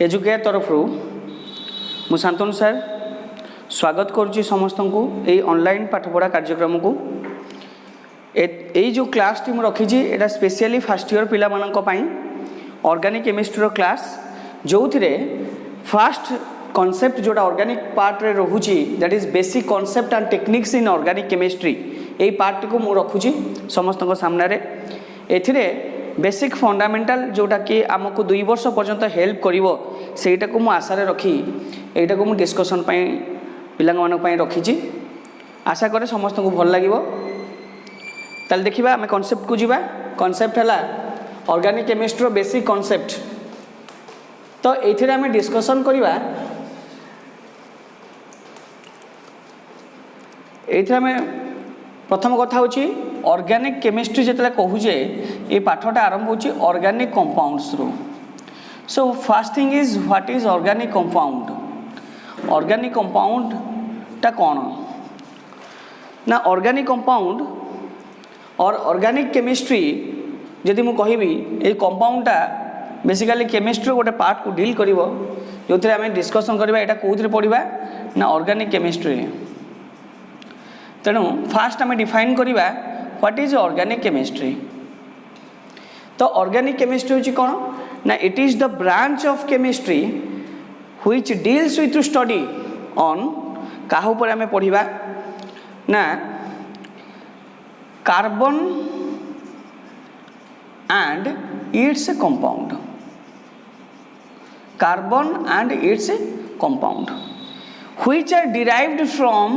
Educare तरफ मु Shantanu sir स्वागत करुच्ची समस्त को यही ऑनलाइन पाठपढ़ा कार्यक्रम को यही जो क्लास टी रखी एटा स्पेशली फर्स्ट ईयर पिला मानक ऑर्गेनिक केमिस्ट्री क्लास जो थे फर्स्ट कॉन्सेप्ट जोटा ऑर्गेनिक पार्ट रे रहुची that is basic concept and techniques in organic chemistry यही पार्ट को मु रखुची समस्त सामने एथिरे बेसिक फंडामेंटल जोटा कि आमको 2 वर्ष पर्यंत हेल्प करिवो सेटा को मु आशा रे रखी एटा को मु डिस्कशन पई पिला मानक पई रखी आशा करे समस्त को भल लागिवो। ताल देखिबा आमे कॉन्सेप्ट को जीवा। कॉन्सेप्ट हला ऑर्गेनिक केमिस्ट्री बेसिक कॉन्सेप्ट। तो एथिरे आमे डिस्कशन करिवा एथिरे आमे प्रथम कथा होची ऑर्गेनिक केमिस्ट्री जिते कहूचे ये पाठटा आरंभ होची ऑर्गेनिक कंपाउंड्स रो। So first thing is what is organic compound. Organic compound टा कौन ना ऑर्गेनिक कंपाउंड और ऑर्गेनिक केमिस्ट्री जदि मु कहबी ये कंपाउंडटा बेसिकली केमिस्ट्री गोटे पार्ट को डील करिवो जो थे आमे डिस्कशन करबा एटा कोउथरे पढिबा ना ऑर्गेनिक केमिस्ट्री। तेणु फास्ट आम डिफाइन करिबा व्हाट इज ऑर्गेनिक केमिस्ट्री। तो ऑर्गेनिक केमिस्ट्री होची कौन ना it is the branch of chemistry which deals with study on काहा ऊपर आम पढ़िबा ना carbon and its compound. Carbon and its compound which are derived from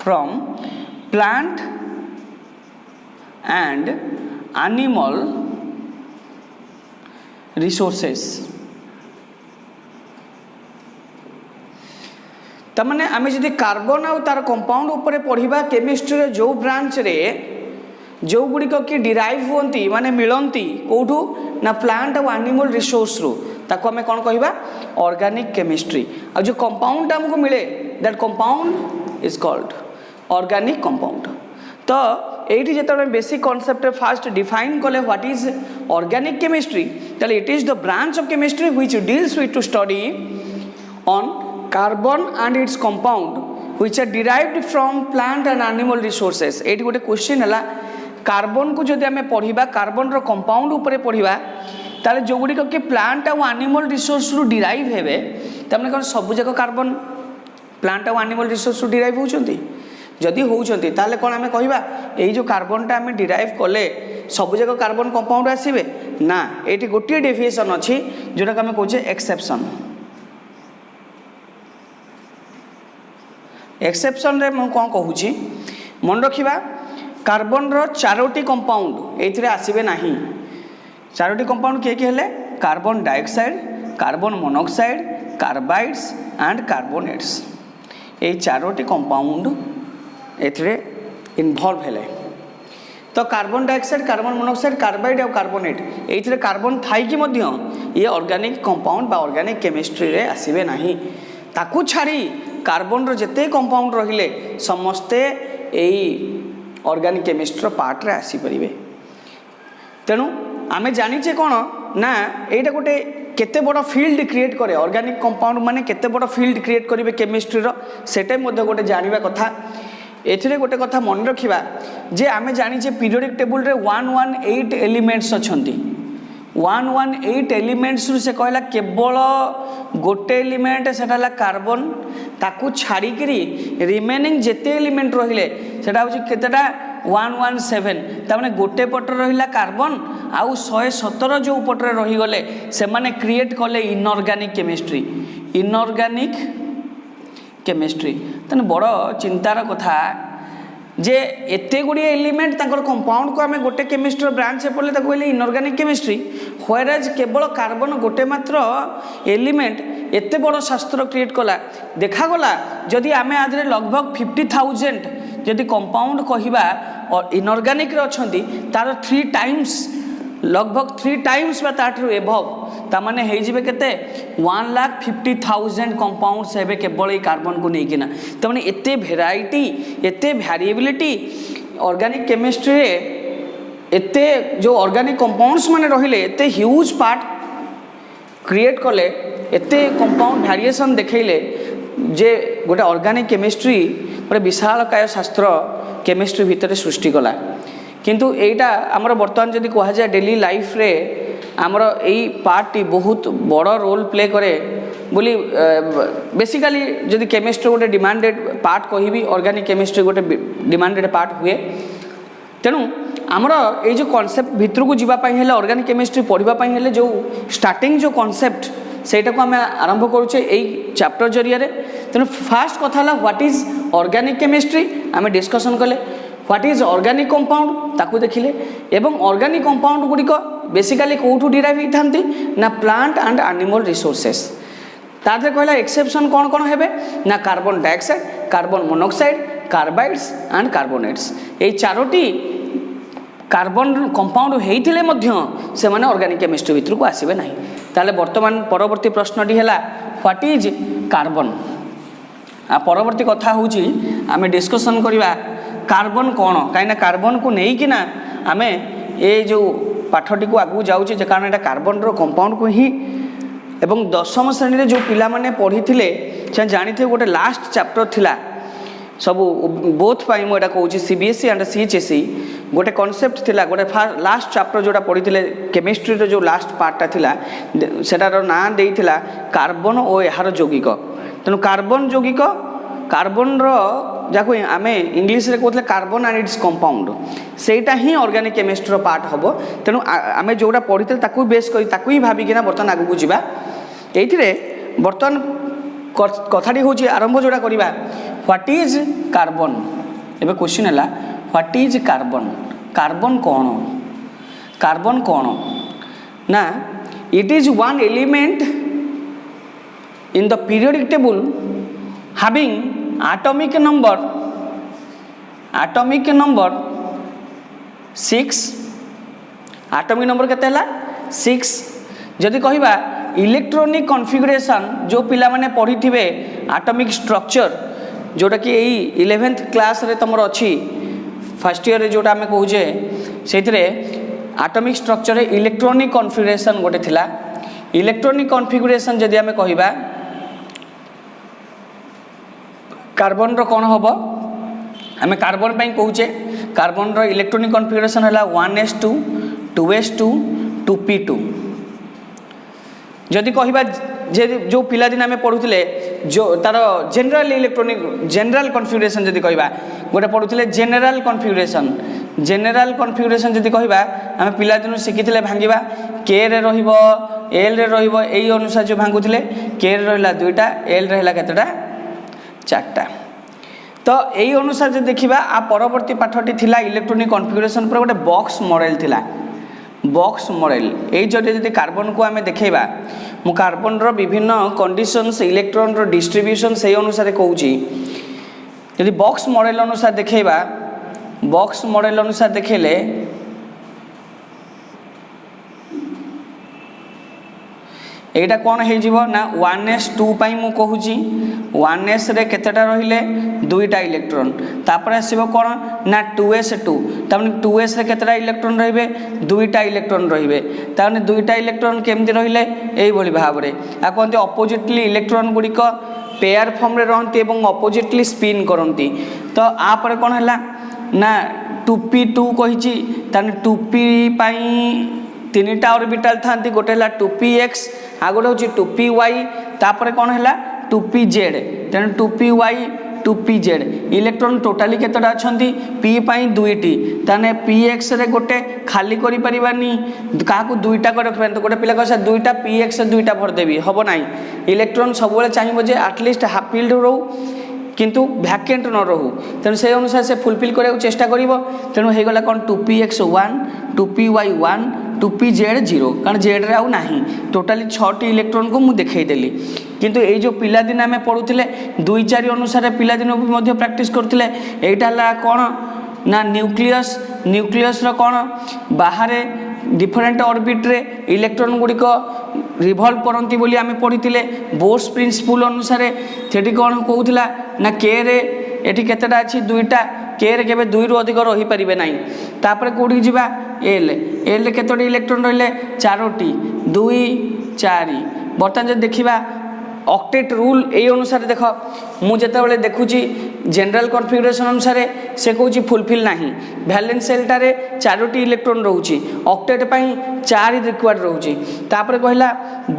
from plant and animal resources। तमने आमे जदि कार्बन आउ तार कंपाउंड ऊपर पढ़िबा केमिस्ट्री जो ब्रांच रे जो गुड़िक कि डिराइव होती माने मिलती कौटू ना प्लांट और एनिमल रिसोर्स रू ताको आमे कौन कहिबा ऑर्गेनिक केमिस्ट्री। और जो कंपाउंड हमको मिले that compound is called organic compound. तो एठी जेतबे बेसिक कॉन्सेप्ट फास्ट डिफाइन कले व्हाट इज ऑर्गेनिक केमिस्ट्री ताले it is the branch of chemistry which deals with to study on carbon and its compound which are derived from plant and animal resources. एठी गोटे question हला carbon को जदि आमे पढ़िबा carbon रो compound ऊपर पढ़िबा ताले जो गुडी के प्लांट और एनिमल रिसोर्स रु डिराइव हेबे तमने कोन सब जक कार्बन प्लांट और एनिमल रिसोर्स रु डिराइव होउचंती जदि होउचंती ताले कोन आमे कहिबा एई जो कार्बनटा आमे डिराइव कले सब जक कार्बन कंपाउंड आसीबे ना। एठी गोटे डेफिनेशन अछि जोटा आमे कहूचे एक्सेप्शन। एक्सेप्शन रे म कोन कहूची मन रखिबा कार्बन रो 4टी कंपाउंड एथिरे आसीबे नाही। 4टी कंपाउंड किए हेले carbon dioxide carbon monoxide carbides and carbonates. ये 4टी कंपाउंड एथिरे इन्वॉल्व हेले। तो carbon dioxide carbon monoxide carbide और कार्बोनेट एथिरे कार्बन थाई कि मध्य ये ऑर्गेनिक कंपाउंड बा ऑर्गेनिक केमिस्ट्री रे आसीबे नाही। ताकू छाड़ी कार्बन रो जते कंपाउंड रहिले समस्ते एई ऑर्गेनिक केमिस्ट्री पार्ट रे आसी परिबे। तेणु आमे जानिचे कौन ना एटा गोटे केते बड़ फील्ड क्रिएट करे ऑर्गेनिक कंपाउंड माने केते बड़ फील्ड क्रिएट करिवे केमिस्ट्री रो सेटे मध्ये गोटे जानिबा कथा। एथिरे गोटे कथा मन रखिबा जे आमे जानिचे पीरियोडिक टेबल रे 118 एलिमेंट्स अछंती। 118 एलिमेंट्स रु से कहला केवल गोटे एलिमेंट सेटा कार्बन ताकू छाड़ी करी रिमेनिंग जेते एलिमेंट रहिले सेटा होची केतेटा 117 तामने गोटे पटर रहिला कार्बन आउ 117 जो पटरे रही गले से माने क्रिएट कले इनऑर्गेनिक केमिस्ट्री। इनऑर्गेनिक केमिस्ट्री तने बड़ चिंतार कथा जे एते गुडी एलिमेंट ताकर कंपाउंड को हमें गोटे केमिस्ट्री ब्रांच से पढ़ले ताको कहले इनऑर्गेनिक केमिस्ट्री। व्हेयरएज केवल कार्बन गोटे मात्र एलिमेंट एते बड़ शास्त्र क्रिएट कला देखा गला जदि आमे आदरे लगभग 50,000 जदि कंपाउंड कहिबा और इनऑर्गेनिक रे अछंती तार 3 टाइम्स लगभग 3 टाइम्स बा ताठू एभव तामाने हेई जिवे केते 1,50,000 कंपाउंड्स हेबे केवल ए कार्बन को नेकिना। तामाने एते वेराइटी एते वेरिएबिलिटी ऑर्गेनिक केमिस्ट्री रे एते जो ऑर्गेनिक कंपाउंड्स माने रहिले एते ह्यूज पार्ट क्रिएट कले एते कंपाउंड वेरिएशन देखैले जे गोटे ऑर्गेनिक केमिस्ट्री गोटे विशालकाय शास्त्र केमिस्ट्री भितर सृष्टि कला किंतु एटा आमर बर्तमान जदि कह जाए डेली लाइफ रे आमर एई पार्ट टी बहुत बड़ रोल प्ले करे बोली बेसिकली जदि केमिस्ट्री गोटे डिमांडेड पार्ट कहबी ऑर्गेनिक केमिस्ट्री गोटे डिमांडेड पार्ट हुए तेणु आमर ये जो कॉन्सेप्ट भितर को जीवाई हेले ऑर्गेनिक केमिस्ट्री पढ़ाई हेले जो स्टार्टिंग जो कॉन्सेप्ट सेटा को आम आरंभ करुचे यही चैप्टर जरिया तेणु फास्ट कथा है व्हाट इज ऑर्गेनिक केमिस्ट्री आम डिस्कसन कले व्हाट इज ऑर्गेनिक कंपाउंड ताकू देखिले एवं ऑर्गेनिक कंपाउंड गुड़िक बेसिकली कौटू डिराइव होती ना प्लांट एंड एनिमल रिसोर्सेस तादे कहला एक्सेप्शन कौन कौन हेबे ना carbon dioxide carbon monoxide carbides and carbonates ये चारोटी कार्बन कंपाउंड होइथिले मध्य से माने ऑर्गेनिक केमिस्ट्री भितर को आसीबे नाही ताले वर्तमान परवर्ती प्रश्नटी हैला व्हाट इज कार्बन आ परवर्ती कथा होची आमे डिस्कशन करिवा कार्बन कौन कहीं कार्बन को नहीं कि ना आमे ये जो पाठटी को आगू जाऊँ कारण यहाँ कार्बन कंपाउंड को ही एवं 10वीं श्रेणी रे जो पिला माने पढ़ी थे से जानी थे गोटे लास्ट चैप्टर थिला सब बोथ पाई मुझे कहूँ सीबीएसई एंड सीएचएसई गोटे कॉन्सेप्ट थिला गोटे लास्ट चैप्टर जोटा पढ़ी थे केमिस्ट्री रो जो लास्ट पार्टा थिला सेटार ना देइथिला कार्बन और यार यौगिक तेणु कार्बन यौगिक कार्बन जाको आम इंग्लीश रे कहते कार्बन एंड इट्स कंपाउंड सेटा ही ऑर्गेनिक केमिस्ट्री पार्ट हम तेणु आम जोटा पढ़ी थे ताकू बेस कर ताकू ही भाविकिना बर्तमान आगू जावा ये बर्तमान कथाटी हूँ आरंभ जोड़ा करवा व्हाट इज कार्बन एवं क्वेश्चन है व्हाट इज कार्बन कार्बन कौन ना it is one element in the periodic table having atomic number 6 atomic number केते हला 6 जदि कहिबा इलेक्ट्रॉनिक कॉन्फ़िगरेशन जो पिला माने पढ़ी थिबे एटॉमिक स्ट्रक्चर जोटा कि एई 11th क्लास रे तमर अछि फर्स्ट ईयर रे जोटा हमें कहूजे सेथिरे एटॉमिक स्ट्रक्चर रे इलेक्ट्रॉनिक कॉन्फ़िगरेशन गोटे थिला इलेक्ट्रॉनिक कॉन्फ़िगरेशन जदि हमें कहिबा कार्बन रो कौन हम आम कार्बन पर कहूचे कार्बन रो इलेक्ट्रॉनिक कॉन्फ़िगरेशन है 1s2 2s2 2p2 जदि कहबा जो पिलादिन आम पढ़ुले जो तार जनरल इलेक्ट्रॉनिक जनरल कॉन्फ़िगरेशन जदि कहबा गोटे पढ़ुले जनरल कॉन्फ़िगरेशन जदि कहबा आम पिलादिन शिखी भांगा के रे रहिबो एल रे रहिबो एई अनुसार जो भांगुले के रे रहिला 2टा एल रे रहिला केतेटा 4टा तो यही अनुसार जो देखा आ परवर्ती पाठटी थिला इलेक्ट्रॉनिक कॉन्फ़िगरेशन पर गोटे बॉक्स मॉडल थिला बॉक्स मॉडल यही जदि कार्बन को आम देखा मु कार्बन रो विभिन्न कंडीशंस इलेक्ट्रॉन रो डिस्ट्रीब्यूशन से अनुसार कहूँ यदि बॉक्स मॉडल अनुसार देखा बॉक्स मॉडल अनुसार देखेले एटा कौन हो ना 1s2 पाई मु कहूची 1s रे केतेटा रहिले 2टा इलेक्ट्रॉन तापर आसीबो कौन ना 2s2 तामने 2s रे केतेटा इलेक्ट्रॉन रहिबे 2टा इलेक्ट्रॉन रहिबे तामने 2टा इलेक्ट्रॉन केमति रहिले एई भली भाव रे आ कोनते अपोजिटली इलेक्ट्रॉन गुडिक पेयर फॉर्म रे रहंती एवं अपोजिटली स्पिन करंती तो आ पर कौन हला ना 2p2 कहिची ताने 2p पाई 3टा ऑर्बिटल थांती गोटे हला 2px आ गोटे हूँ 2py तापर कौन है 2pz तेणु 2py 2pz इलेक्ट्रॉन टोटाली केतटा अच्छी p पाई 2टी ताने px रे गोटे खाली करि परिबानी का 2टा को रखबे तो गोटे पिला कह 2टा px 2टा भर देबी हबो नाही इलेक्ट्रॉन सब बेले चाहिबो जे एटलिस्ट हाफ फिल्ड रहू किंतु वैकेंट न रहू तेणु से अनुसार से फुलफिल करने को चेष्टा करिवो तेणु हे गला कोन 2px1 2py1 2pz 0 कारण जेड रे आउ नाही टोटाली 6टी इलेक्ट्रॉन को मु देखै देली किंतु ए जो पिलादिन आमे पढुथिले 2-4 अनुसार पिलादिन भी मध्य प्रैक्टिस करथिले एटा हला कोन ना न्यूक्लियस रो कोन बाहरे डिफरेंट ऑर्बिट रे इलेक्ट्रॉन गुड़िक रिभल्व करती बोली आमे पढ़ी बोर्स प्रिंसिपल अनुसार सेठी कौन कहूला ना के रे एठी केतेटा अछि दुईटा के रे केबे दुई रु अधिक रही परिबे नाही तापर कोडी जिबा एल एल रे केतोटी इलेक्ट्रॉन रहिले चारोटी 2 4 बर्तमान जे देखिबा ऑक्टेट रूल ए अनुसार देख मु जेतेबेले देखुची जनरल कॉन्फिगरेशन अनुसार से कहूँ फुलफिल नहीं वैलेंस सेलटारे चारोटी इलेक्ट्रॉन रोची ऑक्टेट पई 4 रिक्वायर्ड रोची तापर कहला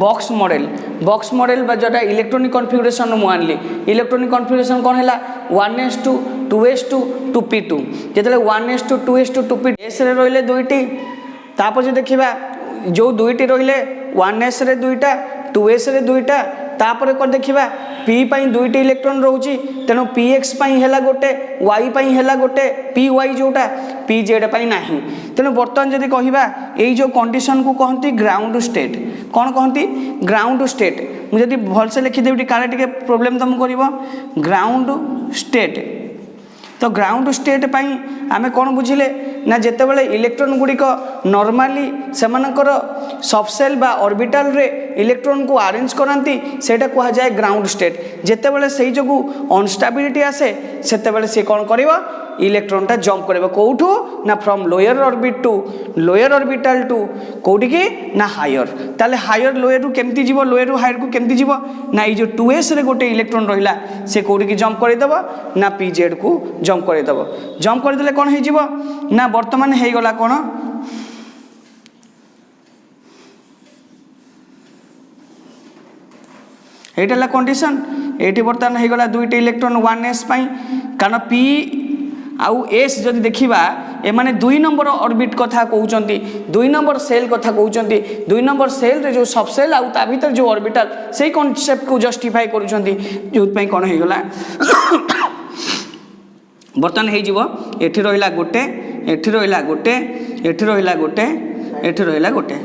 बॉक्स मॉडल जोटा इलेक्ट्रॉनिक कॉन्फिगरेशन मु आनली इलेक्ट्रॉनिक कॉन्फिगरेशन कौन है 1s2 2s2 2p2 जेतेले 1s2 2s2 2p S रे रोइले दुईटी तापर जे देखिबा जो दुईटी रोइले 1s रे दुईटा 2s रे दुईटा तापर कर देखिबा p पई दुईटी इलेक्ट्रॉन रोची तेनो px पई हैला गोटे y पई हैला गोटे py जोटा pz पई नाही तेनो वर्तमान जदी कहिबा एई जो कंडीशन को कहंती ग्राउंड स्टेट कोन कहंती ग्राउंड स्टेट मु जदी भल से लिखि देबी काले टिके प्रॉब्लम तुम करबो ग्राउंड स्टेट तो ग्राउंड स्टेट पई आमे कोन बुझिले ना जेतेबेले इलेक्ट्रॉन गुड़िक नॉर्मली सेमानकर सबसेल बा ऑर्बिटल रे इलेक्ट्रॉन को अरेंज करंती सेटा कहा जाए ग्राउंड स्टेट जेतेबेले सेही जगु अनस्टेबिलिटी आसे सेतेबेले से कोन करबो इलेक्ट्रॉन टा जंप करबो कोठू ना from lower orbit to lower orbital to कोठी की ना हायर ताले हायर लोअर रु केमती जीवो लोअर रु हायर को केमती जीवो ना ई जो 2s रे गोटे इलेक्ट्रॉन रहिला से कोठी की जंप करि देबो ना pz को जंप करि देबो जंप करि देले कोन हे जीवो ना वर्तमान हे गला कोन एटा कंडीशन एटी बर्तमान हे गला दुईटी इलेक्ट्रॉन 1s पई कारण p आउ एस जदि देखिबा ए माने 2 नंबर ऑर्बिट कथा कहउचंती 2 नंबर सेल कथा कहउचंती 2 नंबर सेल रे जो सबसेल आउ ता भीतर जो ऑर्बिटल सेही कांसेप्ट को जस्टिफाई करूचंती जोत पई कोन हे गला बर्तमान हे जीवो एठी रहिला गोटे एठी रहिला गोटे एठी रहिला गोटे एठी रहिला गोटे